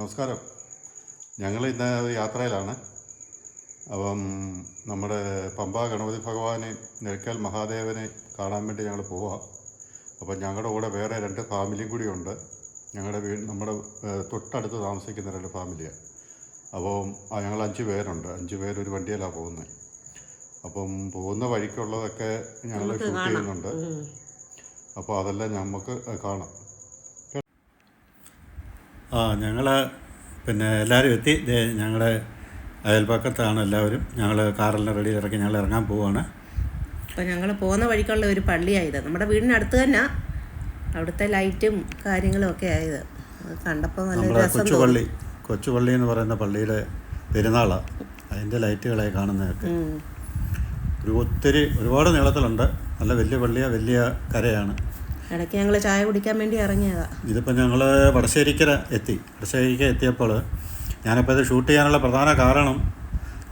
നമസ്കാരം. ഞങ്ങൾ ഇന്ന് യാത്രയിലാണ്. അപ്പം നമ്മുടെ പമ്പ ഗണപതി ഭഗവാനെ, നിഴക്കൽ മഹാദേവനെ കാണാൻ വേണ്ടി ഞങ്ങൾ പോവാം. അപ്പം ഞങ്ങളുടെ കൂടെ വേറെ 2 ഫാമിലിയും കൂടി ഉണ്ട്. നമ്മുടെ തൊട്ടടുത്ത് താമസിക്കുന്ന 2 ഫാമിലിയാണ്. അപ്പം ഞങ്ങൾ 5 പേരുണ്ട്. 5 പേര് ഒരു വണ്ടിയിലാണ് പോകുന്നത്. അപ്പം പോകുന്ന വഴിക്കുള്ളതൊക്കെ ഞങ്ങൾ ഷൂട്ട് ചെയ്യുന്നുണ്ട്. അപ്പോൾ അതെല്ലാം നമുക്ക് കാണാം. ഞങ്ങൾ എല്ലാവരും എത്തി. ഞങ്ങളുടെ അയൽപ്പക്കത്താണ് എല്ലാവരും. ഞങ്ങൾ കാറെല്ലാം റെഡി ഇറക്കി ഞങ്ങൾ ഇറങ്ങാൻ പോവുകയാണ്. അപ്പോൾ ഞങ്ങൾ പോകുന്ന വഴിക്കുള്ള ഒരു പള്ളിയായത്. നമ്മുടെ വീടിനടുത്ത് തന്നെ. അവിടുത്തെ ലൈറ്റും കാര്യങ്ങളും ഒക്കെ ആയത് കണ്ടപ്പോൾ നമ്മുടെ കൊച്ചുപള്ളി എന്ന് പറയുന്ന പള്ളിയുടെ പെരുന്നാളാണ്. അതിൻ്റെ ലൈറ്റുകളായി കാണുന്നതൊക്കെ ഒരുപാട് നീളത്തിലുണ്ട്. നല്ല വലിയ പള്ളിയാണ്, വലിയ കരയാണ്. ഇടയ്ക്ക് ഞങ്ങൾ ചായ കുടിക്കാൻ വേണ്ടി ഇറങ്ങിയതാണ്. ഇതിപ്പോൾ ഞങ്ങൾ വടശ്ശേരിക്കര എത്തിയപ്പോൾ ഞാനിപ്പോൾ ഇത് ഷൂട്ട് ചെയ്യാനുള്ള പ്രധാന കാരണം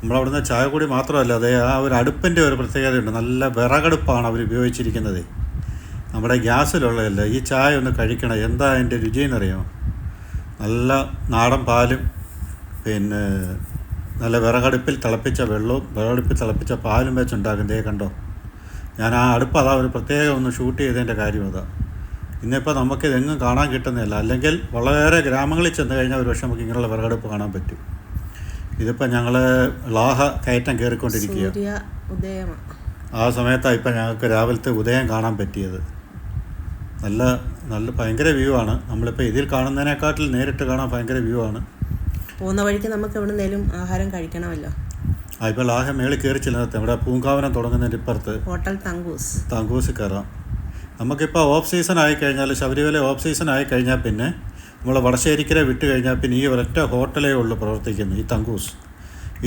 നമ്മളവിടുന്ന് ചായ കൂടി മാത്രമല്ല, അതേ ആ ഒരു അടുപ്പിൻ്റെ ഒരു പ്രത്യേകതയുണ്ട്. നല്ല വിറകടുപ്പാണ് അവർ ഉപയോഗിച്ചിരിക്കുന്നത്. നമ്മുടെ ഗ്യാസിലുള്ളതല്ല. ഈ ചായ ഒന്ന് കഴിക്കണം. എന്താ അതിൻ്റെ രുചിയെന്നറിയാമോ? നല്ല നാടൻ പാലും നല്ല വിറകടുപ്പിൽ തിളപ്പിച്ച വെള്ളവും വിറകടുപ്പിൽ തിളപ്പിച്ച പാലും വെച്ചുണ്ടാക്കുന്നതേ കണ്ടോ. ഞാൻ ആ അടുപ്പ് അതാ ഒരു പ്രത്യേകം ഒന്ന് ഷൂട്ട് ചെയ്തതിൻ്റെ കാര്യം അതാണ്. ഇന്നിപ്പോൾ നമുക്കിതെങ്ങും കാണാൻ കിട്ടുന്നില്ല. അല്ലെങ്കിൽ വളരെ ഗ്രാമങ്ങളിൽ ചെന്ന് കഴിഞ്ഞാൽ ഒരു പക്ഷേ നമുക്ക് ഇങ്ങനെയുള്ള വിറകടുപ്പ് കാണാൻ പറ്റും. ഇതിപ്പോൾ ഞങ്ങൾ ലാഹ കയറ്റം കയറിക്കൊണ്ടിരിക്കുക. ആ സമയത്താണ് ഇപ്പം ഞങ്ങൾക്ക് രാവിലത്തെ ഉദയം കാണാൻ പറ്റിയത്. നല്ല ഭയങ്കര വ്യൂ ആണ്. നമ്മളിപ്പോൾ ഇതിൽ കാണുന്നതിനെക്കാട്ടിൽ നേരിട്ട് കാണാൻ ഭയങ്കര വ്യൂ ആണ്. പോകുന്ന വഴിക്ക് നമുക്ക് എവിടെന്നേലും ആഹാരം കഴിക്കണമല്ലോ. ഇപ്പോൾ ലാഹ മേളിൽ കയറി ചെല്ലുന്നത് ഇവിടെ പൂങ്കാവനം തുടങ്ങുന്നതിൻ്റെ ഇപ്പുറത്ത് ഹോട്ടൽ തങ്കൂസ് കയറാം. നമുക്കിപ്പോൾ ഓഫ് സീസൺ ആയിക്കഴിഞ്ഞാൽ, ശബരിമല ഓഫ് സീസൺ ആയിക്കഴിഞ്ഞാൽ പിന്നെ നമ്മൾ വടശ്ശേരിക്കര വിട്ട് കഴിഞ്ഞാൽ പിന്നെ ഈ ഒരൊറ്റ ഹോട്ടലേ ഉള്ളൂ പ്രവർത്തിക്കുന്നത്, ഈ തങ്കൂസ്.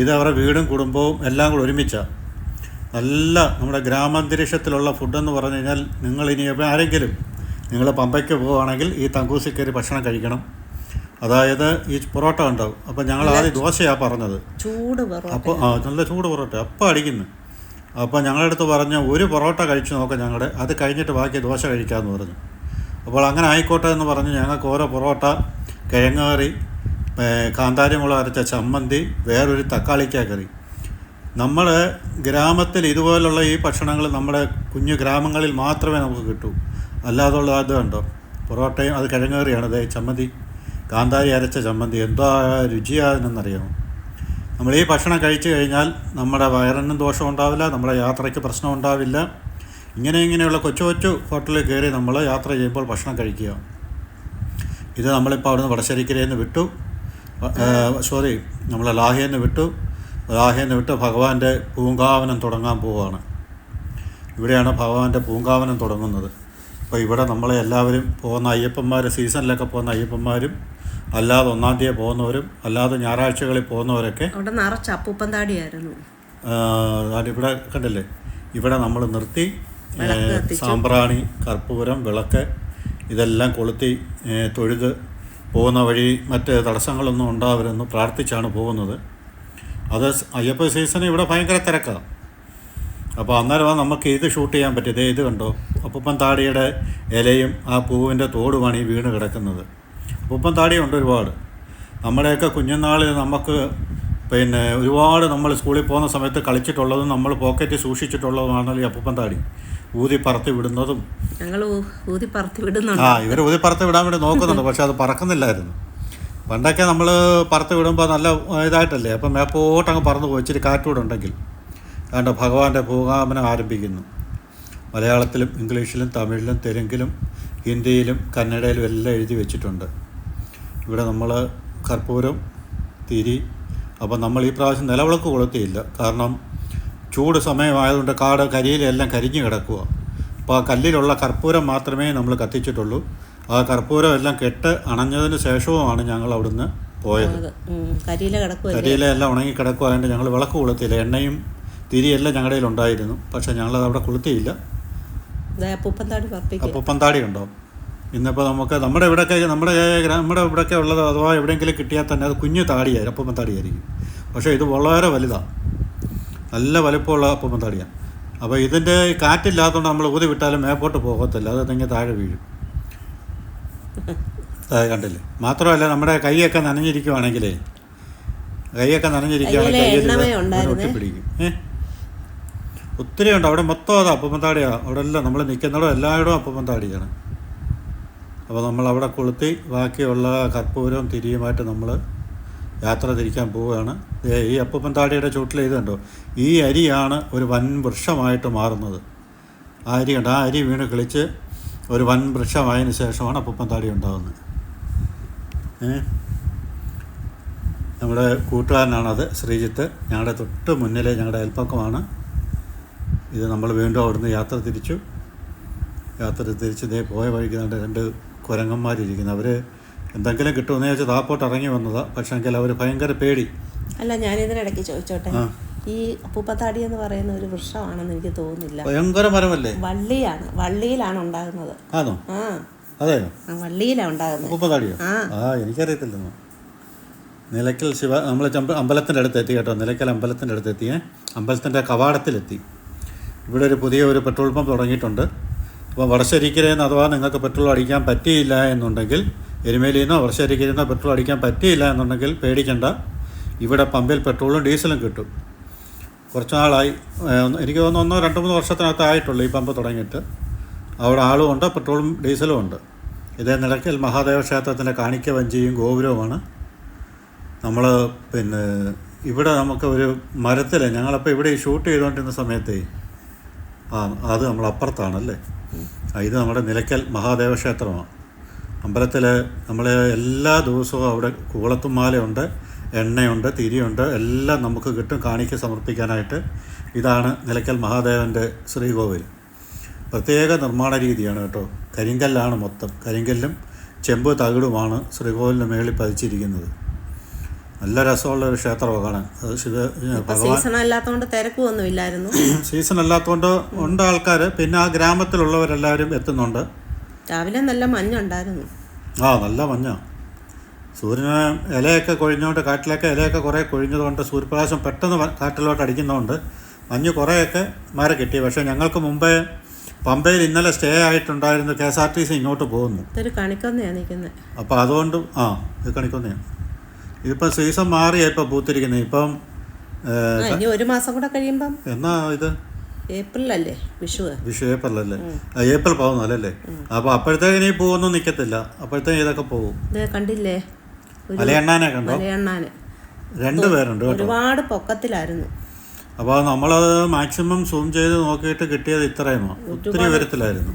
ഇത് അവരുടെ വീടും കുടുംബവും എല്ലാം കൂടെ ഒരുമിച്ചാണ്. നല്ല നമ്മുടെ ഗ്രാമാന്തരീക്ഷത്തിലുള്ള ഫുഡെന്ന് പറഞ്ഞു കഴിഞ്ഞാൽ നിങ്ങളിനി ആരെങ്കിലും നിങ്ങൾ പമ്പയ്ക്ക് പോവുകയാണെങ്കിൽ ഈ തങ്കൂസിൽ കയറി ഭക്ഷണം കഴിക്കണം. അതായത് ഈ പൊറോട്ട ഉണ്ടാവും. അപ്പോൾ ഞങ്ങൾ ആദ്യം ദോശയാണ് പറഞ്ഞത്. അപ്പോൾ നല്ല ചൂട് പൊറോട്ട അപ്പം അടിക്കുന്നു. അപ്പോൾ ഞങ്ങളുടെ അടുത്ത് പറഞ്ഞ ഒരു പൊറോട്ട കഴിച്ച് നോക്കാം അത് കഴിഞ്ഞിട്ട് ബാക്കി ദോശ കഴിക്കാമെന്ന് പറഞ്ഞു. അപ്പോൾ അങ്ങനെ ആയിക്കോട്ടെ എന്ന് പറഞ്ഞ് ഞങ്ങൾക്ക് ഓരോ പൊറോട്ട, കിഴങ്ങ് കറി, കാന്താരി മുളക് അരച്ച ചമ്മന്തി, വേറൊരു തക്കാളിക്ക കറി. നമ്മൾ ഗ്രാമത്തിൽ ഇതുപോലുള്ള ഈ ഭക്ഷണങ്ങൾ നമ്മുടെ കുഞ്ഞു ഗ്രാമങ്ങളിൽ മാത്രമേ നമുക്ക് കിട്ടൂ. അല്ലാതുള്ള അത് കണ്ടോ, പൊറോട്ടയും അത് കിഴങ്ങ് കറിയാണ്. അതേ ചമ്മന്തി, കാന്താരി അരച്ച ചമ്മന്തി, എന്താ രുചിയാണെന്നറിയാമോ. നമ്മൾ ഈ ഭക്ഷണം കഴിച്ചു കഴിഞ്ഞാൽ നമ്മുടെ വയറിനും ദോഷം ഉണ്ടാവില്ല, നമ്മുടെ യാത്രയ്ക്ക് പ്രശ്നം ഉണ്ടാവില്ല. ഇങ്ങനെയുള്ള കൊച്ചു ഹോട്ടലിൽ കയറി നമ്മൾ യാത്ര ചെയ്യുമ്പോൾ ഭക്ഷണം കഴിക്കുക. ഇത് നമ്മളിപ്പോൾ അവിടുന്ന് വടശ്ശേരിക്കരയിൽ നിന്ന് വിട്ടു. നമ്മൾ ലാഹയിൽ നിന്ന് വിട്ട് ഭഗവാന്റെ പൂങ്കാവനം തുടങ്ങാൻ പോവുകയാണ്. ഇവിടെയാണ് ഭഗവാന്റെ പൂങ്കാവനം തുടങ്ങുന്നത്. അപ്പോൾ ഇവിടെ നമ്മളെ എല്ലാവരും പോകുന്ന അയ്യപ്പന്മാർ, സീസണിലൊക്കെ പോകുന്ന അയ്യപ്പന്മാരും അല്ലാതെ 1-ാം തീയതി പോകുന്നവരും അല്ലാതെ ഞായറാഴ്ചകളിൽ പോകുന്നവരൊക്കെ അവിടെ നിറച്ച് അപ്പൂപ്പൻ താടിയായിരുന്നു. ഇവിടെ കണ്ടില്ലേ, ഇവിടെ നമ്മൾ നിർത്തി സാമ്പ്രാണി, കർപ്പൂരം, വിളക്ക് ഇതെല്ലാം കൊളുത്തി തൊഴുത് പോകുന്ന വഴി മറ്റ് തടസ്സങ്ങളൊന്നും ഉണ്ടാവരുതെന്ന് പ്രാർത്ഥിച്ചാണ് പോകുന്നത്. അത് അയ്യപ്പ സീസൺ ഇവിടെ ഭയങ്കര തിരക്കാണ്. അപ്പോൾ അന്നേരം നമുക്ക് ഇത് ഷൂട്ട് ചെയ്യാൻ പറ്റിയത്. ഇത് കണ്ടോ, അപ്പൂപ്പൻ താടിയുടെ ഇലയും ആ പൂവിൻ്റെ തോടുമാണ് ഈ വീണ് കിടക്കുന്നത്. അപ്പൂപ്പൻ താടിയുണ്ട് ഒരുപാട്. നമ്മുടെയൊക്കെ കുഞ്ഞുനാളിൽ നമുക്ക് ഒരുപാട് നമ്മൾ സ്കൂളിൽ പോകുന്ന സമയത്ത് കളിച്ചിട്ടുള്ളതും നമ്മൾ പോക്കറ്റിൽ സൂക്ഷിച്ചിട്ടുള്ളതുമാണല്ലോ ഈ അപ്പൂപ്പൻ താടി. ഊതി പറത്തി വിടുന്നതും ഇവർ ഊതി പറത്തി വിടാൻ വേണ്ടി നോക്കുന്നുണ്ട്. പക്ഷെ അത് പറക്കുന്നില്ലായിരുന്നു. പണ്ടൊക്കെ നമ്മൾ പറത്തി വിടുമ്പോൾ നല്ല ഇതായിട്ടല്ലേ, അപ്പം മേപ്പോട്ടങ്ങ് പറന്നു പോയി ഇച്ചിരി കാറ്റൂടെ ഉണ്ടെങ്കിൽ. അതുകൊണ്ട് ഭഗവാന്റെ പൂങ്കാവനം ആരംഭിക്കുന്നു. മലയാളത്തിലും ഇംഗ്ലീഷിലും തമിഴിലും തെലുങ്കിലും ഹിന്ദിയിലും കന്നഡയിലും എല്ലാം എഴുതി വെച്ചിട്ടുണ്ട്. ഇവിടെ നമ്മൾ കർപ്പൂരം, തിരി. അപ്പം നമ്മൾ ഈ പ്രാവശ്യം നിലവിളക്ക് കൊളുത്തിയില്ല. കാരണം ചൂട് സമയമായതുകൊണ്ട് കരിയിലെല്ലാം കരിഞ്ഞു കിടക്കുക. അപ്പോൾ ആ കല്ലിലുള്ള കർപ്പൂരം മാത്രമേ നമ്മൾ കത്തിച്ചിട്ടുള്ളൂ. ആ കർപ്പൂരം എല്ലാം കെട്ട് അണഞ്ഞതിന് ശേഷവുമാണ് ഞങ്ങൾ അവിടുന്ന് പോയത്. കരിയിലെല്ലാം ഉണങ്ങി കിടക്കുകയായതുകൊണ്ട് ഞങ്ങൾ വിളക്ക് കൊളുത്തിയില്ല. എണ്ണയും തിരിയെല്ലാം ഞങ്ങളുടെ കയ്യിലുണ്ടായിരുന്നു. പക്ഷേ ഞങ്ങളത് അവിടെ കൊളുത്തിയില്ല. അപ്പൂപ്പൻ താടി ഉണ്ടോ ഇന്നിപ്പോൾ നമുക്ക് നമ്മുടെ ഇവിടെയൊക്കെ ഉള്ളത് അഥവാ എവിടെയെങ്കിലും കിട്ടിയാൽ തന്നെ അത് കുഞ്ഞു താടിയായിരിക്കും, അപ്പൂപ്പൻ താടിയായിരിക്കും. പക്ഷേ ഇത് വളരെ വലുതാണ്, നല്ല വലുപ്പമുള്ള അപ്പൂപ്പൻ താടിയാണ്. അപ്പോൾ ഇതിൻ്റെ കാറ്റില്ലാത്തതുകൊണ്ട് നമ്മൾ ഊതി വിട്ടാലും മേപ്പോട്ട് പോകത്തില്ല, അത് നിങ്ങൾ താഴെ വീഴും. കണ്ടില്ലേ. മാത്രമല്ല നമ്മുടെ കൈയൊക്കെ നനഞ്ഞിരിക്കുവാണെങ്കിലേ കയ്യിലെ എണ്ണമേ ഉണ്ടായിരുന്നേ. ഒട്ടിപ്പിടിക്കും. ഒത്തിരി ഉണ്ട് അവിടെ. മൊത്തം അത് അപ്പൂപ്പന്താടിയാണ്. അവിടെ എല്ലാം നമ്മൾ നിൽക്കുന്നിടം എല്ലായിടവും അപ്പൂപ്പന്താടിയാണ്. അപ്പോൾ നമ്മൾ അവിടെ കൊളുത്തി ബാക്കിയുള്ള കർപ്പൂരവും തിരിയുമായിട്ട് നമ്മൾ യാത്ര തിരിക്കാൻ പോവുകയാണ്. ഈ അപ്പൂപ്പന്താടിയുടെ ചുവട്ടിൽ ഇത് കണ്ടോ, ഈ അരിയാണ് ഒരു വൻ വൃക്ഷമായിട്ട് മാറുന്നത്. ആ അരി കണ്ടോ, ആ അരി വീണ് കിളിച്ച് ഒരു വൻ വൃക്ഷമായതിനു ശേഷമാണ് അപ്പൂപ്പന്താടി ഉണ്ടാകുന്നത്. നമ്മുടെ കൂട്ടുകാരനാണത്, ശ്രീജിത്ത്. ഞങ്ങളുടെ തൊട്ട് മുന്നിലെ ഞങ്ങളുടെ അയൽപ്പക്കമാണ് ഇത്. നമ്മൾ വീണ്ടും അവിടുന്ന് യാത്ര തിരിച്ച് ഇതേ പോയ വഴിക്ക് രണ്ട് കുരങ്ങന്മാരിരിക്കുന്നു. അവർ എന്തെങ്കിലും കിട്ടുമെന്ന് വെച്ചാൽ താപ്പോട്ട് ഇറങ്ങി വന്നതാണ്. പക്ഷേ എങ്കിൽ അവർ ഭയങ്കര പേടി. അല്ല, ഞാനിതിനിടയ്ക്ക് ചോദിച്ചോട്ടെ, ഈ അപ്പൂപ്പത്താടി എന്ന് പറയുന്ന ഒരു വൃക്ഷമാണെന്ന് എനിക്ക് തോന്നുന്നില്ല. ഭയങ്കര മരമല്ലേ? വള്ളിയിലാണ് ഉണ്ടാകുന്നത്. ആണോ? അതെയോ? വള്ളിയിലാണ് ഉണ്ടാകുന്നത് അപ്പൂപ്പത്താടിയോ? എനിക്കറിയത്തില്ലെന്നോ. നിലയ്ക്കൽ നമ്മൾ അമ്പലത്തിൻ്റെ അടുത്തെത്തി കേട്ടോ. നിലയ്ക്കൽ അമ്പലത്തിൻ്റെ അടുത്തെത്തിയേ. അമ്പലത്തിൻ്റെ കവാടത്തിലെത്തി. ഇവിടെ ഒരു പുതിയ പെട്രോൾ പമ്പ് തുടങ്ങിയിട്ടുണ്ട്. അപ്പോൾ വടശ്ശേരിക്കരയിൽ നിന്ന് അഥവാ നിങ്ങൾക്ക് പെട്രോൾ അടിക്കാൻ പറ്റിയില്ല എന്നുണ്ടെങ്കിൽ, എരുമേലിയിൽ നിന്നോ വടശ്ശേരിക്കരയിൽ നിന്നോ പെട്രോൾ അടിക്കാൻ പറ്റിയില്ല എന്നുണ്ടെങ്കിൽ പേടിക്കണ്ട. ഇവിടെ പമ്പിൽ പെട്രോളും ഡീസലും കിട്ടും. കുറച്ച് നാളായി, എനിക്ക് തോന്നുന്നു 1-2-3 വർഷത്തിനകത്തായിട്ടുള്ളൂ ഈ പമ്പ് തുടങ്ങിയിട്ട്. അവിടെ ആളും ഉണ്ട്, പെട്രോളും ഡീസലും ഉണ്ട്. ഇതേ നിലയ്ക്കൽ മഹാദേവ ക്ഷേത്രത്തിൻ്റെ കാണിക്ക വഞ്ചിയും ഗോപുരവുമാണ്. നമ്മൾ ഇവിടെ നമുക്ക് ഒരു മരത്തിൽ, ഞങ്ങളപ്പോൾ ഇവിടെ ഷൂട്ട് ചെയ്തുകൊണ്ടിരുന്ന സമയത്തേ അത് നമ്മളപ്പുറത്താണല്ലേ. ഇത് നമ്മുടെ നിലയ്ക്കൽ മഹാദേവ ക്ഷേത്രമാണ്. അമ്പലത്തിൽ നമ്മൾ എല്ലാ ദിവസവും അവിടെ കൂളത്തുമാലയുണ്ട്, എണ്ണയുണ്ട്, തിരിയുണ്ട്, എല്ലാം നമുക്ക് കിട്ടും കാണിക്ക സമർപ്പിക്കാനായിട്ട്. ഇതാണ് നിലയ്ക്കൽ മഹാദേവൻ്റെ ശ്രീകോവിൽ. പ്രത്യേക നിർമ്മാണ രീതിയാണ് കേട്ടോ. കരിങ്കല്ലാണ് മൊത്തം. കരിങ്കല്ലും ചെമ്പ് തകിടുമാണ് ശ്രീകോവിലിന് മേളിൽ പതിച്ചിരിക്കുന്നത്. നല്ല രസമുള്ള ഒരു ക്ഷേത്രമാണ് കാണാൻ. സീസൺ അല്ലാത്തതുകൊണ്ട് തിരക്കൊന്നുമില്ലായിരുന്നു. സീസൺ അല്ലാത്തതുകൊണ്ട് ഉണ്ട് ആൾക്കാർ. പിന്നെ ആ ഗ്രാമത്തിലുള്ളവരെല്ലാവരും എത്തുന്നുണ്ട്. രാവിലെ നല്ല മഞ്ഞുണ്ടായിരുന്നു. നല്ല മഞ്ഞാണ്. സൂര്യന് ഇലയൊക്കെ കൊഴിഞ്ഞുകൊണ്ട്, കാട്ടിലൊക്കെ ഇലയൊക്കെ കുറേ കൊഴിഞ്ഞതുകൊണ്ട് സൂര്യപ്രകാശം പെട്ടെന്ന് കാട്ടിലോട്ട് അടിക്കുന്നതുകൊണ്ട് മഞ്ഞ് കുറേയൊക്കെ മാറി കിട്ടി. പക്ഷേ ഞങ്ങൾക്ക് മുമ്പേ പമ്പയിൽ ഇന്നലെ സ്റ്റേ ആയിട്ടുണ്ടായിരുന്നു. KSRTC ഇങ്ങോട്ട് പോകുന്നു. ഇതൊരു കണിക്കൊന്നയാണ് നിൽക്കുന്നത്. അപ്പോൾ അതുകൊണ്ട് ഇത് കണിക്കൊന്നയാണ്. ഇതിപ്പോൾ സീസൺ മാറിയാ ഇപ്പോൾ പൂത്തിരിക്കുന്നത്. ഇപ്പം ഇനി 1 മാസം കൂടെ കഴിയുമ്പം. എന്നാ ഇത്? ഏപ്രിലല്ലേ? വിഷു ഏപ്രിലല്ലേ? ഏപ്രിൽ പോകുന്നല്ലേ? അപ്പോൾ അപ്പോഴത്തേക്ക് ഇനി പൂവൊന്നും നിൽക്കത്തില്ല. അപ്പോഴത്തേക്ക് ഇതൊക്കെ പോകും. കണ്ടില്ലേ മലയണ്ണാനെ കണ്ടോ? 2 പേരുണ്ട് കേട്ടോ. ഒരുപാട് പൊക്കത്തിലായിരുന്നു. അപ്പോൾ നമ്മളത് മാക്സിമം സൂം ചെയ്ത് നോക്കിയിട്ട് കിട്ടിയത് ഇത്രയുമോ, ഒത്തിരി ഉയരത്തിലായിരുന്നു.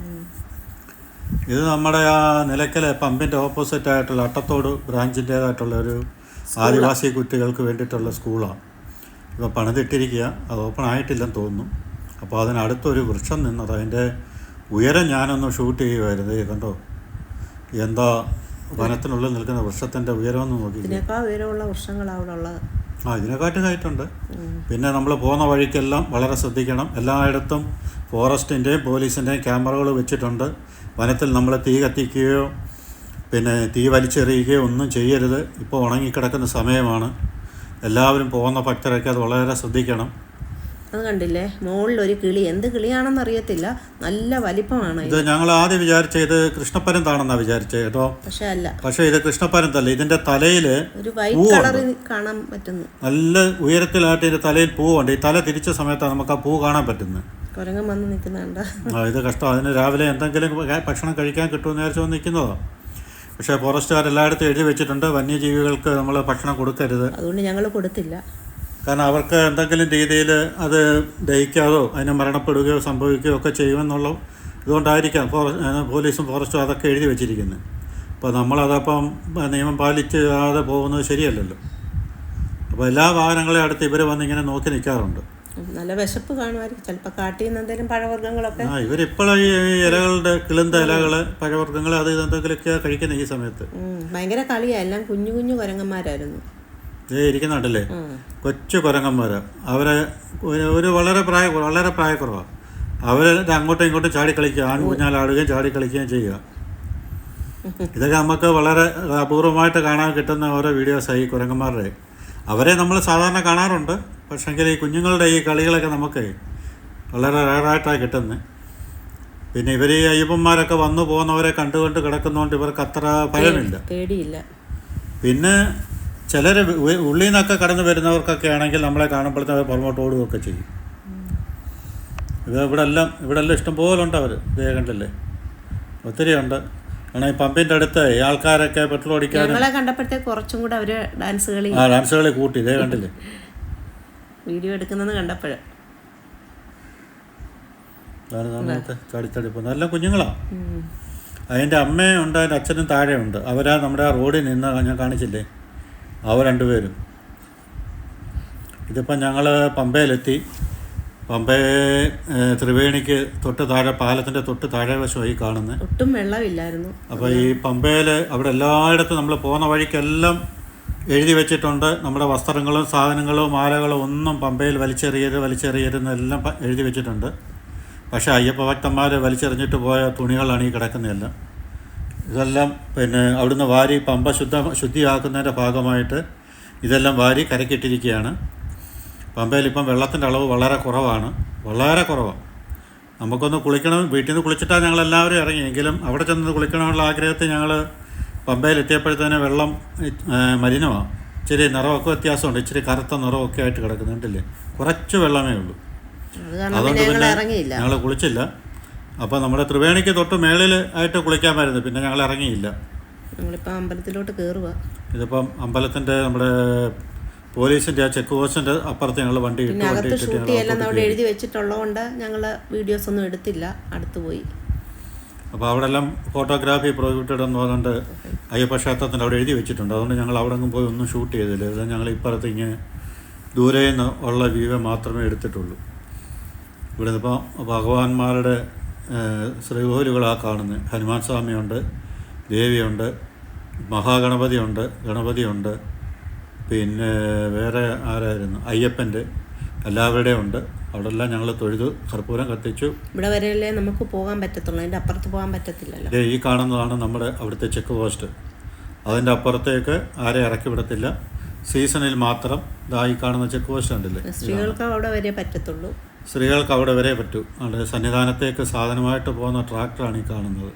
ഇത് നമ്മുടെ ആ നിലയ്ക്കലെ പമ്പിൻ്റെ ഓപ്പോസിറ്റ് ആയിട്ടുള്ള അട്ടത്തോട് ബ്രാഞ്ചിൻ്റേതായിട്ടുള്ള ഒരു ആദിവാസി കുട്ടികൾക്ക് വേണ്ടിയിട്ടുള്ള സ്കൂളാണ്. ഇപ്പോൾ പണിതിട്ടിരിക്കുക. അത് ഓപ്പൺ ആയിട്ടില്ലെന്ന് തോന്നുന്നു. അപ്പോൾ അതിനടുത്തൊരു വൃക്ഷം നിന്നത്, അതിൻ്റെ ഉയരം ഞാനൊന്ന് ഷൂട്ട് ചെയ്യുമായിരുന്നു. കണ്ടോ എന്താ വനത്തിനുള്ളിൽ നിൽക്കുന്ന വൃക്ഷത്തിൻ്റെ ഉയരമെന്ന് നോക്കി. ഇതിനേക്കാൾ ഉയരമുള്ള വൃക്ഷങ്ങളാണ് അവിടെ ഉള്ളത്. ഇതിനെക്കാട്ടും ഹൈറ്റുണ്ട്. പിന്നെ നമ്മൾ പോകുന്ന വഴിക്കെല്ലാം വളരെ ശ്രദ്ധിക്കണം. എല്ലായിടത്തും ഫോറസ്റ്റിൻ്റെയും പോലീസിൻ്റെയും ക്യാമറകൾ വെച്ചിട്ടുണ്ട്. വനത്തിൽ നമ്മൾ തീ കത്തിക്കുകയോ പിന്നെ തീ വലിച്ചെറിയുകയോ ഒന്നും ചെയ്യരുത്. ഇപ്പോൾ ഉണങ്ങിക്കിടക്കുന്ന സമയമാണ്. എല്ലാവരും പോകുന്ന ഭക്തരൊക്കെ അത് വളരെ ശ്രദ്ധിക്കണം. അത് കണ്ടില്ലേ, മുകളിലൊരു കിളി. എന്ത് കിളിയാണെന്ന് അറിയത്തില്ല, നല്ല വലിപ്പമാണ്. ഇത് ഞങ്ങൾ ആദ്യം വിചാരിച്ച ഇത് കൃഷ്ണപ്പരുന്താണെന്നാണ് വിചാരിച്ചത് കേട്ടോ. പക്ഷേ ഇത് കൃഷ്ണപ്പരുന്തല്ല. ഇതിൻ്റെ തലയിൽ ഒരു വൈറ്റ് കളർ കാണാൻ പറ്റുന്നു. നല്ല ഉയരത്തിലായിട്ട് ഇതിൻ്റെ തലയിൽ പൂവുണ്ട്. ഈ തല തിരിച്ച സമയത്താണ് നമുക്ക് ആ പൂ കാണാൻ പറ്റുന്നത്. കുരങ്ങൻ വന്ന് നിൽക്കുന്നുണ്ട്. ഇത് കഷ്ടം. അതിന് രാവിലെ എന്തെങ്കിലും ഭക്ഷണം കഴിക്കാൻ കിട്ടുമെന്ന് വിചാരിച്ച് വന്ന് നിൽക്കുന്നതാണ്. പക്ഷേ ഫോറസ്റ്റുകാർ എല്ലായിടത്തും എഴുതി വെച്ചിട്ടുണ്ട് വന്യജീവികൾക്ക് നമ്മൾ ഭക്ഷണം കൊടുക്കരുത്. അതുകൊണ്ട് ഞങ്ങൾ കൊടുത്തില്ല. കാരണം അവർക്ക് എന്തെങ്കിലും രീതിയിൽ അത് ദഹിക്കാതോ അതിനെ മരണപ്പെടുകയോ സംഭവിക്കുകയോ ഒക്കെ ചെയ്യുമെന്നുള്ള ഇതുകൊണ്ടായിരിക്കാം പോലീസും ഫോറസ്റ്റും അതൊക്കെ എഴുതി വെച്ചിരിക്കുന്നത്. അപ്പോൾ നമ്മളതപ്പം നിയമം പാലിച്ചാതെ പോകുന്നത് ശരിയല്ലല്ലോ. അപ്പോൾ എല്ലാ വാഹനങ്ങളെ അടുത്ത് ഇവർ വന്ന് ഇങ്ങനെ നോക്കി നിൽക്കാറുണ്ട്. നല്ല വിശപ്പ് കാണുമായിരിക്കും. ചിലപ്പോൾ കാട്ടിൽ നിന്ന് എന്തെങ്കിലും പഴവർഗ്ഗങ്ങളൊക്കെ. ഇവരിപ്പോഴും ഈ ഇലകളുടെ കിളുന്ത ഇലകൾ, പഴവർഗ്ഗങ്ങൾ, അത് ഇതെന്തെങ്കിലുമൊക്കെ കഴിക്കുന്ന ഈ സമയത്ത്. ഭയങ്കര കളിയാണ്. എല്ലാം കുഞ്ഞു കുഞ്ഞു കുരങ്ങന്മാരായിരുന്നു. ഇരിക്കുന്നുണ്ടല്ലേ, കൊച്ചു കുരങ്ങന്മാർ. അവരെ വളരെ പ്രായക്കുറവാണ്. അവർ അങ്ങോട്ടും ഇങ്ങോട്ടും ചാടിക്കളിക്കുക, ആൺകുഞ്ഞാലാടുകയും ചാടിക്കളിക്കുകയും ചെയ്യുക. ഇതൊക്കെ നമുക്ക് വളരെ അപൂർവമായിട്ട് കാണാൻ കിട്ടുന്ന ഓരോ വീഡിയോസായി ഈ കുരങ്ങന്മാരുടെ. അവരെ നമ്മൾ സാധാരണ കാണാറുണ്ട്. പക്ഷേങ്കിൽ ഈ കുഞ്ഞുങ്ങളുടെ ഈ കളികളൊക്കെ നമുക്ക് വളരെ റയറായിട്ടാണ് കിട്ടുന്നത്. പിന്നെ ഇവർ ഈ അയ്യപ്പന്മാരൊക്കെ വന്നു പോകുന്നവരെ കണ്ടുകൊണ്ട് കിടക്കുന്നതുകൊണ്ട് ഇവർക്ക് അത്ര ഭയമില്ല, പേടിയില്ല. പിന്നെ ചിലർ ഉള്ളിൽ നിന്നൊക്കെ കടന്നു വരുന്നവർക്കൊക്കെ ആണെങ്കിൽ നമ്മളെ കാണുമ്പോഴത്തെ പുറമോട്ട് ഓടുകയൊക്കെ ചെയ്യും. ഇവിടെ എല്ലാം ഇഷ്ടംപോലെ ഉണ്ട് അവർ, ഇതേ കണ്ടില്ലേ, ഒത്തിരി ഉണ്ട്. കാരണം ഈ പമ്പിൻ്റെ അടുത്ത് ഈ ആൾക്കാരൊക്കെ പെട്രോൾ അടിക്കാൻ ഞങ്ങളെ കണ്ടപ്പോഴത്തേക്ക് കുറച്ചും കൂടെ അവർ ഡാൻസ് കളി കൂട്ടി, ഇതേ കണ്ടില്ലേ, വീഡിയോ എടുക്കുന്നത് കണ്ടപ്പോഴേ. ചാടിച്ചടിപ്പോൾ നല്ല കുഞ്ഞുങ്ങളാണ്. അതിൻ്റെ അമ്മയുണ്ട്, അതിൻ്റെ അച്ഛനും താഴെയുണ്ട്. അവരാ നമ്മുടെ ആ റോഡിൽ നിന്ന് ഞാൻ കാണിച്ചില്ലേ, അവർ രണ്ടുപേരും. ഇതിപ്പം ഞങ്ങൾ പമ്പയിലെത്തി. പമ്പയെ ത്രിവേണിക്ക് തൊട്ട് താഴെ, പാലത്തിൻ്റെ തൊട്ട് താഴെ വശമായി കാണുന്നത്. ഒട്ടും വെള്ളമില്ലായിരുന്നു. അപ്പോൾ ഈ പമ്പയിൽ അവിടെ എല്ലായിടത്തും നമ്മൾ പോകുന്ന വഴിക്കെല്ലാം എഴുതി വെച്ചിട്ടുണ്ട്. നമ്മുടെ വസ്ത്രങ്ങളും സാധനങ്ങളും മാലകളും ഒന്നും പമ്പയിൽ വലിച്ചെറിയരുതെന്നെല്ലാം എഴുതി വെച്ചിട്ടുണ്ട്. പക്ഷേ അയ്യപ്പ ഭക്തന്മാർ വലിച്ചെറിഞ്ഞിട്ട് പോയ തുണികളാണ് ഈ കിടക്കുന്നതെല്ലാം. ഇതെല്ലാം പിന്നെ അവിടുന്ന് വാരി പമ്പ ശുദ്ധിയാക്കുന്നതിൻ്റെ ഭാഗമായിട്ട് ഇതെല്ലാം വാരി കരക്കിട്ടിരിക്കുകയാണ്. പമ്പയിൽ ഇപ്പം വെള്ളത്തിൻ്റെ അളവ് വളരെ കുറവാണ്. നമുക്കൊന്ന് കുളിക്കണം, വീട്ടിൽ നിന്ന് കുളിച്ചിട്ടാണ് ഞങ്ങളെല്ലാവരും ഇറങ്ങി. എങ്കിലും അവിടെ ചെന്ന് കുളിക്കണമെന്നുള്ള ആഗ്രഹത്തിൽ ഞങ്ങൾ പമ്പയിലെത്തിയപ്പോഴത്തേന് വെള്ളം മലിനമാണ്. ഇച്ചിരി നിറമൊക്കെ വ്യത്യാസമുണ്ട്, ഇച്ചിരി കറുത്ത നിറമൊക്കെ ആയിട്ട് കിടക്കുന്നുണ്ടല്ലേ, കുറച്ച് വെള്ളമേ ഉള്ളൂ. അതുകൊണ്ട് പിന്നെ ഞങ്ങൾ കുളിച്ചില്ല. അപ്പോൾ നമ്മുടെ ത്രിവേണിക്ക് തൊട്ട് മേളിൽ ആയിട്ട് കുളിക്കാൻ വരുന്നത്, പിന്നെ ഞങ്ങൾ ഇറങ്ങിയില്ല. ഞങ്ങളിപ്പോൾ അമ്പലത്തിലോട്ട് കയറുക. ഇതിപ്പം അമ്പലത്തിൻ്റെ നമ്മുടെ പോലീസിൻ്റെ ആ ചെക്ക് പോസ്റ്റിൻ്റെ അപ്പുറത്ത് ഞങ്ങൾ വണ്ടി എല്ലാം അവിടെ എഴുതി വെച്ചിട്ടുള്ളതുകൊണ്ട് ഞങ്ങൾ വീഡിയോസ് ഒന്നും എടുത്തില്ല, അടുത്ത് പോയി. അപ്പോൾ അവിടെ എല്ലാം ഫോട്ടോഗ്രാഫി പ്രോഹിബിറ്റഡ് എന്ന് പറഞ്ഞിട്ട് അയ്യപ്പ ക്ഷേത്രത്തിൻ്റെ അവിടെ എഴുതി വെച്ചിട്ടുണ്ട്. അതുകൊണ്ട് ഞങ്ങൾ അവിടെ എങ്ങും പോയി ഒന്നും ഷൂട്ട് ചെയ്തില്ല. ഇത് ഞങ്ങൾ ഇപ്പുറത്ത് ഇങ്ങനെ ദൂരെ നിന്ന് ഉള്ള വ്യൂ മാത്രമേ എടുത്തിട്ടുള്ളൂ. ഇവിടെ ഇപ്പോൾ ഭഗവാന്മാരുടെ ശ്രീകോവിലുകളാണ് കാണുന്നത്. ഹനുമാൻ സ്വാമിയുണ്ട്, ദേവിയുണ്ട്, ഗണപതിയുണ്ട്, പിന്നെ വേറെ ആരായിരുന്നു, അയ്യപ്പൻ്റെ എല്ലാവരുടെയും ഉണ്ട്. അവിടെ എല്ലാം ഞങ്ങൾ തൊഴുതു, കർപ്പൂരം കത്തിച്ചു. ഇവിടെ വരെയല്ലേ നമുക്ക് പോകാൻ പറ്റത്തുള്ളൂ, അതിൻ്റെ അപ്പുറത്ത് പോകാൻ പറ്റത്തില്ലല്ലോ. ഈ കാണുന്നതാണ് നമ്മുടെ അവിടുത്തെ ചെക്ക് പോസ്റ്റ്. അതിൻ്റെ അപ്പുറത്തേക്ക് ആരെ ഇറക്കി വിടത്തില്ല, സീസണിൽ മാത്രം. ഈ കാണുന്ന ചെക്ക് പോസ്റ്റ് ഉണ്ടല്ലേ, സ്ത്രീകൾക്ക് അവിടെ വരെ പറ്റത്തുള്ളൂ. സ്ത്രീകൾക്ക് അവിടെ വരെ പറ്റൂ. അവിടെ സന്നിധാനത്തേക്ക് സാധനമായിട്ട് പോകുന്ന ട്രാക്ടറാണ് ഈ കാണുന്നത്.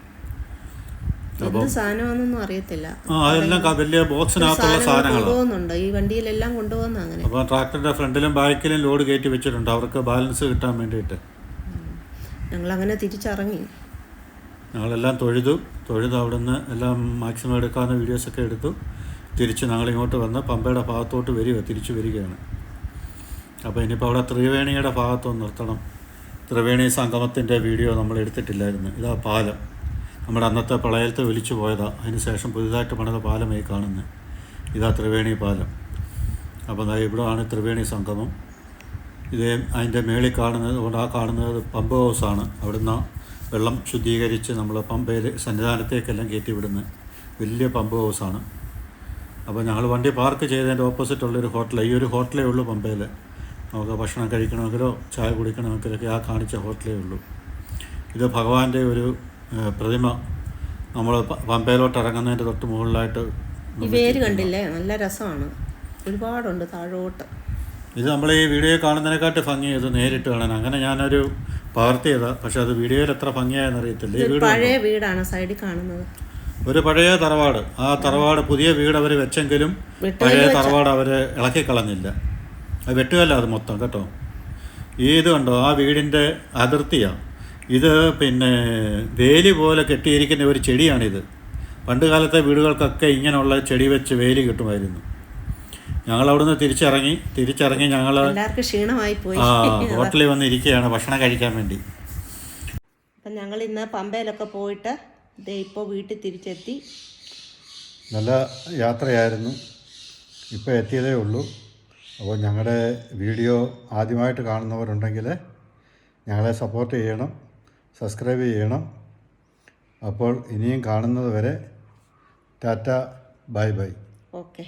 സാധനമാണെന്നൊന്നും അറിയത്തില്ല. അതെല്ലാം വലിയ ബോക്സിനകത്തുള്ള സാധനങ്ങളാണ് ഈ വണ്ടിയിലെല്ലാം കൊണ്ടുപോകുന്ന. അങ്ങനെ അപ്പോൾ ട്രാക്ടറിൻ്റെ ഫ്രണ്ടിലും ബാക്കിലും ലോഡ് കയറ്റി വെച്ചിട്ടുണ്ട്, അവർക്ക് ബാലൻസ് കിട്ടാൻ വേണ്ടിയിട്ട്. ഞങ്ങളങ്ങനെ തിരിച്ചിറങ്ങി. ഞങ്ങളെല്ലാം തൊഴുതു അവിടുന്ന് എല്ലാം മാക്സിമം എടുക്കാവുന്ന വീഡിയോസൊക്കെ എടുത്തു. തിരിച്ച് ഞങ്ങളിങ്ങോട്ട് വന്ന് പമ്പയുടെ ഭാഗത്തോട്ട് തിരിച്ചു വരികയാണ്. അപ്പോൾ ഇനിയിപ്പോൾ അവിടെ ത്രിവേണിയുടെ ഭാഗത്തൊന്ന് നിർത്തണം. ത്രിവേണി സംഗമത്തിൻ്റെ വീഡിയോ നമ്മൾ എടുത്തിട്ടില്ലായിരുന്നു. ഇതാ പാലം, നമ്മുടെ അന്നത്തെ പ്രളയത്തിൽ ഒലിച്ചു പോയതാണ്. അതിന് ശേഷം പുതുതായിട്ട് പണിത പാലമായി കാണുന്നത്. ഇതാ ത്രിവേണി പാലം. അപ്പോൾ ഇവിടെയാണ് ത്രിവേണി സംഗമം. ഇതേ അതിൻ്റെ മേളിൽ കാണുന്നത് പമ്പ് ഹൗസാണ്. അവിടുന്ന് വെള്ളം ശുദ്ധീകരിച്ച് നമ്മൾ പമ്പയിൽ സന്നിധാനത്തേക്കെല്ലാം കയറ്റി വിടുന്നത് വലിയ പമ്പ് ഹൗസാണ്. അപ്പോൾ ഞങ്ങൾ വണ്ടി പാർക്ക് ചെയ്തതിൻ്റെ ഓപ്പോസിറ്റുള്ളൊരു ഹോട്ടൽ, ഈ ഒരു ഹോട്ടലേ ഉള്ളൂ പമ്പയിൽ. നമുക്ക് ഭക്ഷണം കഴിക്കണമെങ്കിലോ ചായ കുടിക്കണമെങ്കിലൊക്കെ ആ കാണിച്ച ഹോട്ടലേ ഉള്ളൂ. ഇത് ഭഗവാന്റെ ഒരു പ്രതിമ നമ്മൾ പമ്പയിലോട്ട് ഇറങ്ങുന്നതിൻ്റെ തൊട്ട് മുകളിലായിട്ട്. ഈ വേര് കണ്ടില്ലേ, നല്ല രസമാണ്, ഒരുപാടുണ്ട് താഴോട്ട്. ഇത് നമ്മൾ ഈ വീഡിയോ കാണുന്നതിനെക്കാട്ട് ഭംഗി ഇത് നേരിട്ട് കാണാൻ. അങ്ങനെ ഞാനൊരു പകർത്തിയതാണ്, പക്ഷെ അത് വീഡിയോയിൽ എത്ര ഭംഗിയായെന്ന് അറിയത്തില്ല. ഈ വീട് പഴയ വീടാണ് സൈഡിൽ കാണുന്നത്, ഒരു പഴയ തറവാട്. ആ തറവാട് പുതിയ വീട് അവർ വെച്ചെങ്കിലും പഴയ തറവാട് അവർ ഇളക്കിക്കളഞ്ഞില്ല. അത് വെട്ടുകല്ല അത് മൊത്തം കേട്ടോ. ഇത് കണ്ടോ, ആ വീടിൻ്റെ അതിർത്തിയാണ് ഇത്. പിന്നെ വേലി പോലെ കെട്ടിയിരിക്കുന്ന ഒരു ചെടിയാണിത്. പണ്ട് കാലത്തെ വീടുകൾക്കൊക്കെ ഇങ്ങനെയുള്ള ചെടി വെച്ച് വേലി കിട്ടുമായിരുന്നു. ഞങ്ങളവിടുന്ന് തിരിച്ചിറങ്ങി ഞങ്ങൾ ക്ഷീണമായി പോയി ഹോട്ടലിൽ വന്ന് ഇരിക്കുകയാണ് ഭക്ഷണം കഴിക്കാൻ വേണ്ടി. അപ്പം ഞങ്ങൾ ഇന്ന് പമ്പയിലൊക്കെ പോയിട്ട് ഇപ്പോൾ വീട്ടിൽ തിരിച്ചെത്തി. നല്ല യാത്രയായിരുന്നു, ഇപ്പോൾ എത്തിയതേ ഉള്ളൂ. അപ്പോൾ ഞങ്ങളുടെ വീഡിയോ ആദ്യമായിട്ട് കാണുന്നവരുണ്ടെങ്കിൽ ഞങ്ങളെ സപ്പോർട്ട് ചെയ്യണം, സബ്സ്ക്രൈബ് ചെയ്യണം. അപ്പോൾ ഇനിയും കാണുന്നത് വരെ ടാറ്റ, ബൈ ബൈ. ഓക്കെ.